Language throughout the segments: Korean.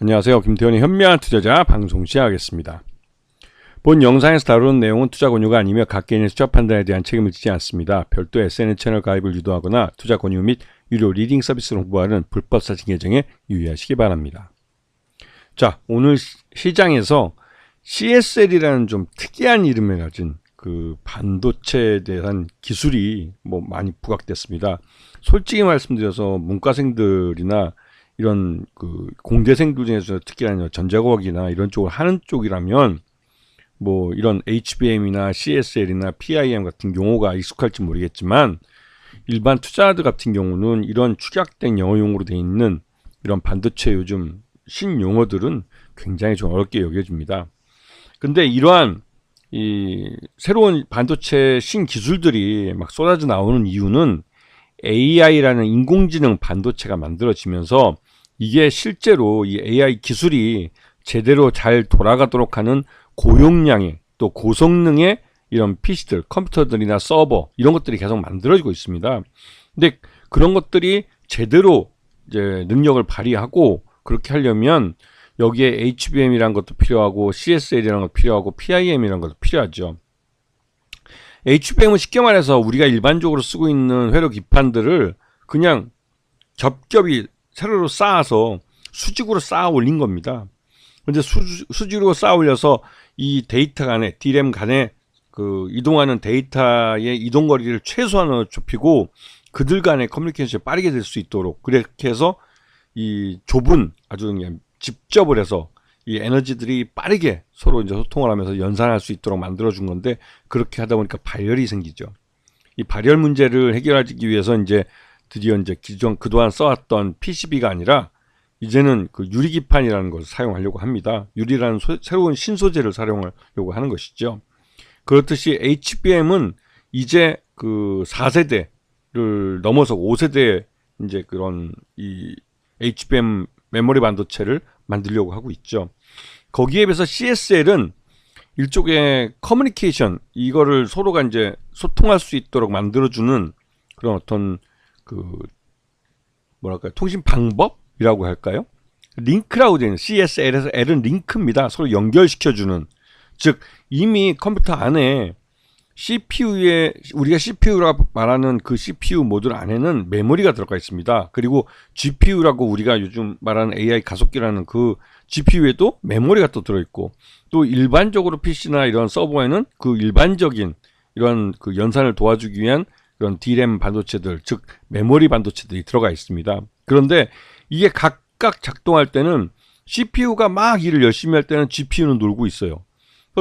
안녕하세요. 김태현의 현명한 투자자 방송 시작하겠습니다. 본 영상에서 다루는 내용은 투자 권유가 아니며 각 개인의 투자 판단에 대한 책임을 지지 않습니다. 별도 SNS 채널 가입을 유도하거나 투자 권유 및 유료 리딩 서비스를 홍보하는 불법 사진 계정에 유의하시기 바랍니다. 자, 오늘 시장에서 CSL이라는 좀 특이한 이름을 가진 그 반도체에 대한 기술이 많이 부각됐습니다. 솔직히 말씀드려서 문과생들이나 이런 그 공대생들 중에서 특히나 전자공학이나 이런 쪽을 하는 쪽이라면 이런 HBM이나 CSL이나 PIM 같은 용어가 익숙할지 모르겠지만 일반 투자자들 같은 경우는 이런 축약된 영어 용어로 되어 있는 이런 반도체 요즘 신용어들은 굉장히 좀 어렵게 여겨집니다. 근데 이러한 이 새로운 반도체 신기술들이 막 쏟아져 나오는 이유는 AI라는 인공지능 반도체가 만들어지면서 이게 실제로 이 AI 기술이 제대로 잘 돌아가도록 하는 고용량의 또 고성능의 이런 PC들, 컴퓨터들이나 서버 이런 것들이 계속 만들어지고 있습니다. 근데 그런 것들이 제대로 이제 능력을 발휘하고 그렇게 하려면 여기에 HBM이라는 것도 필요하고 CSL이라는 것도 필요하고 PIM이라는 것도 필요하죠. HBM은 쉽게 말해서 우리가 일반적으로 쓰고 있는 회로 기판들을 그냥 겹겹이 세로로 쌓아서 수직으로 쌓아 올린 겁니다. 근데 수직으로 쌓아 올려서 이 데이터 간에 DRAM 간에 그 이동하는 데이터의 이동 거리를 최소한으로 좁히고 그들 간의 커뮤니케이션이 빠르게 될 수 있도록 그렇게 해서 이 좁은 아주 그냥 집접을 해서 이 에너지들이 빠르게 서로 이제 소통을 하면서 연산할 수 있도록 만들어준 건데 그렇게 하다 보니까 발열이 생기죠. 이 발열 문제를 해결하기 위해서 이제 드디어 이제 그동안 써왔던 PCB가 아니라 이제는 그 유리기판이라는 것을 사용하려고 합니다. 유리라는 새로운 신소재를 사용하려고 하는 것이죠. 그렇듯이 HBM은 이제 그 4세대를 넘어서 5세대 이제 그런 이 HBM 메모리 반도체를 만들려고 하고 있죠. 거기에 비해서 CSL은 일종의 커뮤니케이션 이거를 서로가 이제 소통할 수 있도록 만들어주는 그런 어떤 그 뭐랄까요 통신 방법이라고 할까요? 링크라고 되는 CSL에서 L은 링크입니다. 서로 연결시켜주는 즉 이미 컴퓨터 안에 CPU에 우리가 CPU라고 말하는 그 CPU 모듈 안에는 메모리가 들어가 있습니다. 그리고 GPU라고 우리가 요즘 말하는 AI 가속기라는 그 GPU에도 메모리가 또 들어있고 또 일반적으로 PC나 이런 서버에는 그 일반적인 이런 그 연산을 도와주기 위한 그런 DRAM 반도체들 즉 메모리 반도체들이 들어가 있습니다. 그런데 이게 각각 작동할 때는 CPU가 막 일을 열심히 할 때는 GPU는 놀고 있어요.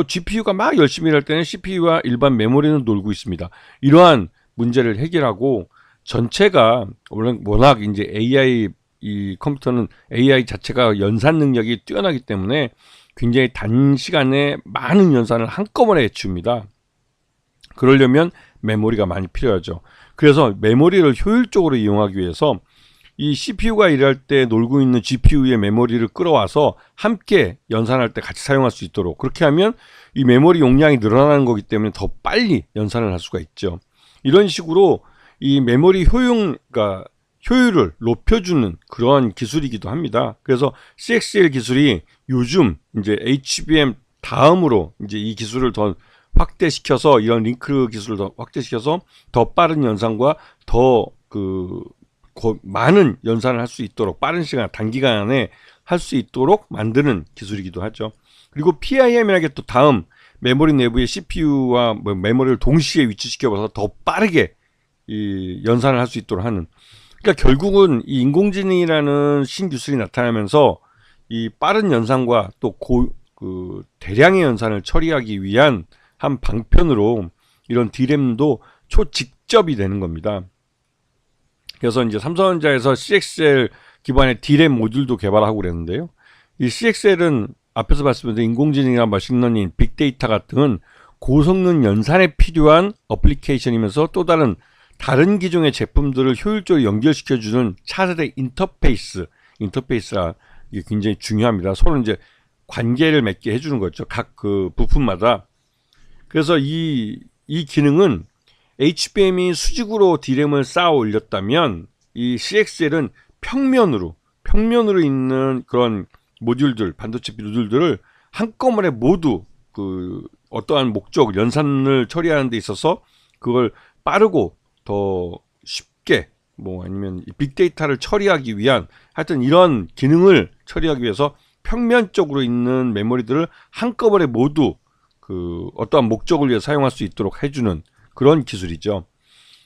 GPU가 막 열심히 할 때는 CPU와 일반 메모리는 놀고 있습니다. 이러한 문제를 해결하고 전체가 워낙 이제 AI 이 컴퓨터는 AI 자체가 연산 능력이 뛰어나기 때문에 굉장히 단시간에 많은 연산을 한꺼번에 해치웁니다. 그러려면 메모리가 많이 필요하죠. 그래서 메모리를 효율적으로 이용하기 위해서 이 CPU가 일할 때 놀고 있는 GPU의 메모리를 끌어와서 함께 연산할 때 같이 사용할 수 있도록 그렇게 하면 이 메모리 용량이 늘어나는 거기 때문에 더 빨리 연산을 할 수가 있죠. 이런 식으로 이 메모리 그러니까 효율을 높여주는 그런 기술이기도 합니다. 그래서 CXL 기술이 요즘 이제 HBM 다음으로 이제 이 기술을 더 확대시켜서 이런 링크 기술을 더 확대시켜서 더 빠른 연산과 더 많은 연산을 할 수 있도록 빠른 시간 단기간에 할 수 있도록 만드는 기술이기도 하죠. 그리고 PIM이라는 게 또 다음 메모리 내부의 CPU와 메모리를 동시에 위치시켜서 더 빠르게 이 연산을 할 수 있도록 하는 그러니까 결국은 이 인공지능이라는 신기술이 나타나면서 이 빠른 연산과 또 대량의 연산을 처리하기 위한 한 방편으로 이런 DRAM도 초직접이 되는 겁니다. 그래서 이제 삼성전자에서 CXL 기반의 DRAM 모듈도 개발하고 그랬는데요. 이 CXL은 앞에서 말씀드린 인공지능이나 머신러닝, 빅데이터 같은 고성능 연산에 필요한 어플리케이션이면서 또 다른 기종의 제품들을 효율적으로 연결시켜주는 차세대 인터페이스가 이게 굉장히 중요합니다. 서로 이제 관계를 맺게 해주는 거죠. 각 그 부품마다. 그래서 이 기능은 HBM이 수직으로 DRAM을 쌓아 올렸다면 이 CXL은 평면으로 있는 그런 모듈들, 반도체 모듈들을 한꺼번에 모두 그 어떠한 목적, 연산을 처리하는 데 있어서 그걸 빠르고 더 쉽게 뭐 아니면 빅데이터를 처리하기 위한 하여튼 이런 기능을 처리하기 위해서 평면적으로 있는 메모리들을 한꺼번에 모두 그 어떠한 목적을 위해 사용할 수 있도록 해주는 그런 기술이죠.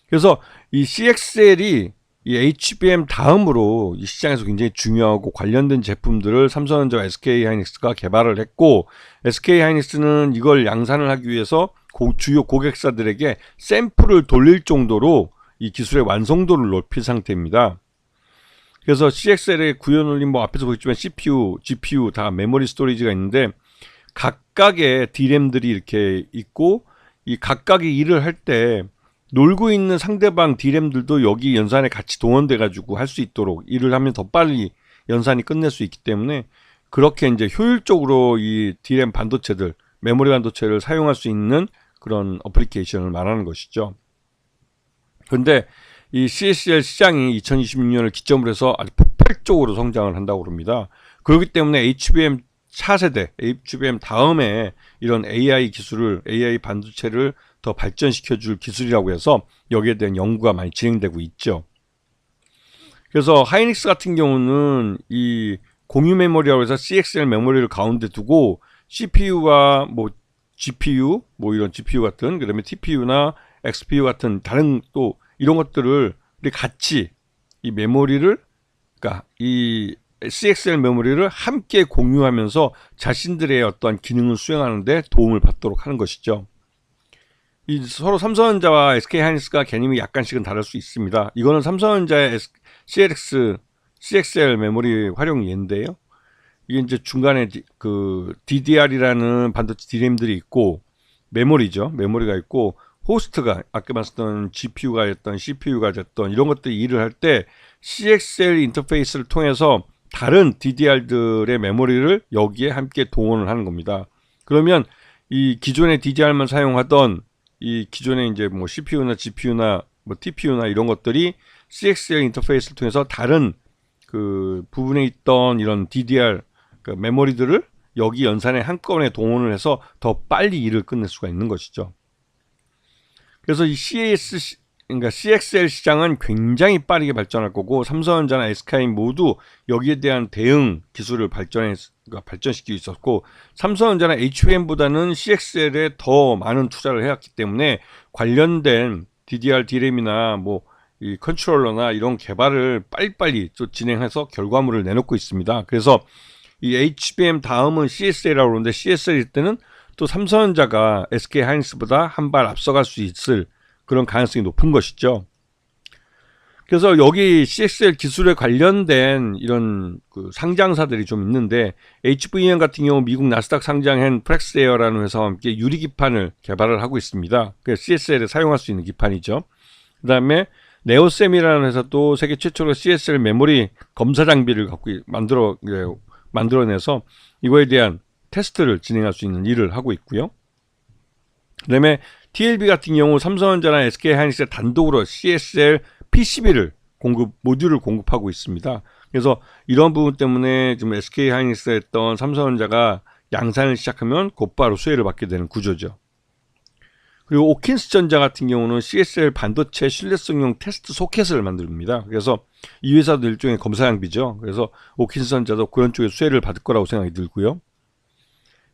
그래서 이 CXL이 이 HBM 다음으로 이 시장에서 굉장히 중요하고 관련된 제품들을 삼성전자와 SK하이닉스가 개발을 했고, SK하이닉스는 이걸 양산을 하기 위해서 주요 고객사들에게 샘플을 돌릴 정도로 이 기술의 완성도를 높인 상태입니다. 그래서 CXL의 구현원리 뭐 앞에서 보셨지만 CPU, GPU 다 메모리 스토리지가 있는데 각각의 D램들이 이렇게 있고 이 각각의 일을 할 때 놀고 있는 상대방 D램들도 여기 연산에 같이 동원돼 가지고 할 수 있도록 일을 하면 더 빨리 연산이 끝낼 수 있기 때문에 그렇게 이제 효율적으로 이 D램 반도체들, 메모리 반도체를 사용할 수 있는 그런 어플리케이션을 말하는 것이죠. 그런데 이 CXL 시장이 2026년을 기점으로 해서 아주 폭발적으로 성장을 한다고 합니다. 그렇기 때문에 HBM 차세대, HBM 다음에 이런 AI 기술을, AI 반도체를 더 발전시켜줄 기술이라고 해서 여기에 대한 연구가 많이 진행되고 있죠. 그래서 하이닉스 같은 경우는 이 공유 메모리라고 해서 CXL 메모리를 가운데 두고 CPU와 뭐 GPU, 뭐 이런 GPU 같은, 그다음에 TPU나 XPU 같은 다른 또 이런 것들을 같이 이 메모리를, 그러니까 이 CXL 메모리를 함께 공유하면서 자신들의 어떠한 기능을 수행하는데 도움을 받도록 하는 것이죠. 이 서로 삼성전자와 SK하이닉스가 개념이 약간씩은 다를 수 있습니다. 이거는 삼성전자의 CXL 메모리 활용 예인데요. 이게 이제 중간에 그 DDR이라는 반도체 D램들이 있고 메모리죠. 메모리가 있고 호스트가 아까 말씀드린 GPU가 됐던 CPU가 됐던 이런 것들이 일을 할 때 CXL 인터페이스를 통해서 다른 DDR들의 메모리를 여기에 함께 동원을 하는 겁니다. 그러면 이 기존의 DDR만 사용하던 이 기존의 이제 뭐 CPU나 GPU나 뭐 TPU나 이런 것들이 CXL 인터페이스를 통해서 다른 그 부분에 있던 이런 DDR 그 메모리들을 여기 연산에 한꺼번에 동원을 해서 더 빨리 일을 끝낼 수가 있는 것이죠. 그래서 이 그러니까 CXL 시장은 굉장히 빠르게 발전할 거고 삼성전자나 SK 모두 여기에 대한 대응 기술을 발전시키고 있었고 삼성전자나 HBM보다는 CXL에 더 많은 투자를 해왔기 때문에 관련된 DDR D램이나 뭐 이 컨트롤러나 이런 개발을 빨리빨리 또 진행해서 결과물을 내놓고 있습니다. 그래서 이 HBM 다음은 CXL이라고 그러는데 CXL 때는 또 삼성전자가 SK하이닉스보다 한 발 앞서갈 수 있을 그런 가능성이 높은 것이죠. 그래서 여기 CXL 기술에 관련된 이런 그 상장사들이 좀 있는데 HVM 같은 경우 미국 나스닥 상장한 프렉스에어라는 회사와 함께 유리 기판을 개발을 하고 있습니다. 그 CXL에 사용할 수 있는 기판이죠. 그 다음에 네오셈이라는 회사도 세계 최초로 CXL 메모리 검사 장비를 만들어내서 이거에 대한 테스트를 진행할 수 있는 일을 하고 있고요. 그 다음에 TLB 같은 경우 삼성전자나 SK하이닉스 단독으로 CXL PCB를 모듈을 공급하고 있습니다. 그래서 이런 부분 때문에 지금 SK하이닉스가 했던 삼성전자가 양산을 시작하면 곧바로 수혜를 받게 되는 구조죠. 그리고 오킨스전자 같은 경우는 CXL 반도체 신뢰성용 테스트 소켓을 만듭니다. 그래서 이 회사도 일종의 검사 장비죠. 그래서 오킨스전자도 그런 쪽에 수혜를 받을 거라고 생각이 들고요.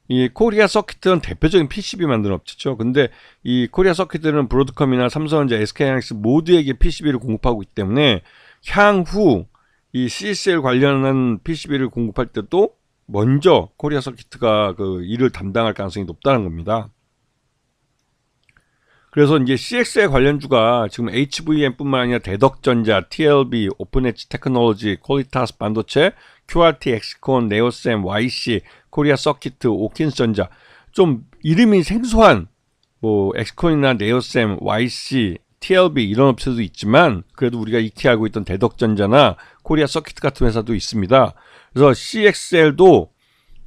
이 코리아 서킷은 대표적인 PCB 만드는 업체죠. 근데 이 코리아 서킷은 브로드컴이나 삼성전자, SK하이닉스 모두에게 PCB를 공급하고 있기 때문에 향후 이 CXL 관련한 PCB를 공급할 때도 먼저 코리아 서킷가 그 일을 담당할 가능성이 높다는 겁니다. 그래서 이제 CXL 관련주가 지금 HVM뿐만 아니라 대덕전자, TLB, 오픈엣지 테크놀로지, 퀄리타스 반도체, QRT, 엑스콘, 네오셈, YC, 코리아 서킷, 오킨스전자 좀 이름이 생소한 뭐 엑스콘이나 네오셈, YC, TLB 이런 업체도 있지만 그래도 우리가 익히 알고 있던 대덕전자나 코리아 서킷 같은 회사도 있습니다. 그래서 CXL도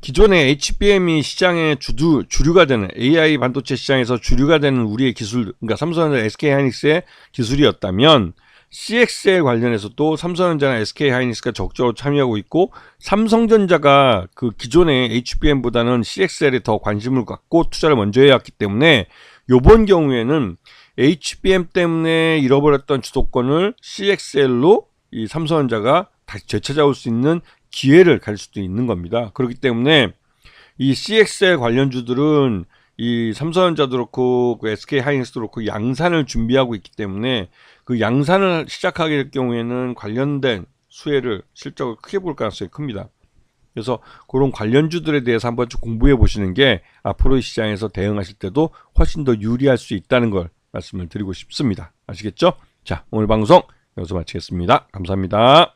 기존의 HBM이 시장의 주류가 되는 AI 반도체 시장에서 주류가 되는 우리의 기술, 그러니까 삼성전자, SK하이닉스의 기술이었다면 CXL 관련해서도 삼성전자나 SK하이닉스가 적극적으로 참여하고 있고, 삼성전자가 그 기존의 HBM보다는 CXL에 더 관심을 갖고 투자를 먼저 해왔기 때문에 요번 경우에는 HBM 때문에 잃어버렸던 주도권을 CXL로 이 삼성전자가 다시 되찾아올 수 있는 기회를 가질 수도 있는 겁니다. 그렇기 때문에 이 CXL 관련주들은 이 삼성전자도 그렇고 그 SK하이닉스도 그렇고 양산을 준비하고 있기 때문에 그 양산을 시작하게 될 경우에는 관련된 수혜를 실적을 크게 볼 가능성이 큽니다. 그래서 그런 관련주들에 대해서 한번 좀 공부해 보시는 게 앞으로의 시장에서 대응하실 때도 훨씬 더 유리할 수 있다는 걸 말씀을 드리고 싶습니다. 아시겠죠? 자, 오늘 방송 여기서 마치겠습니다. 감사합니다.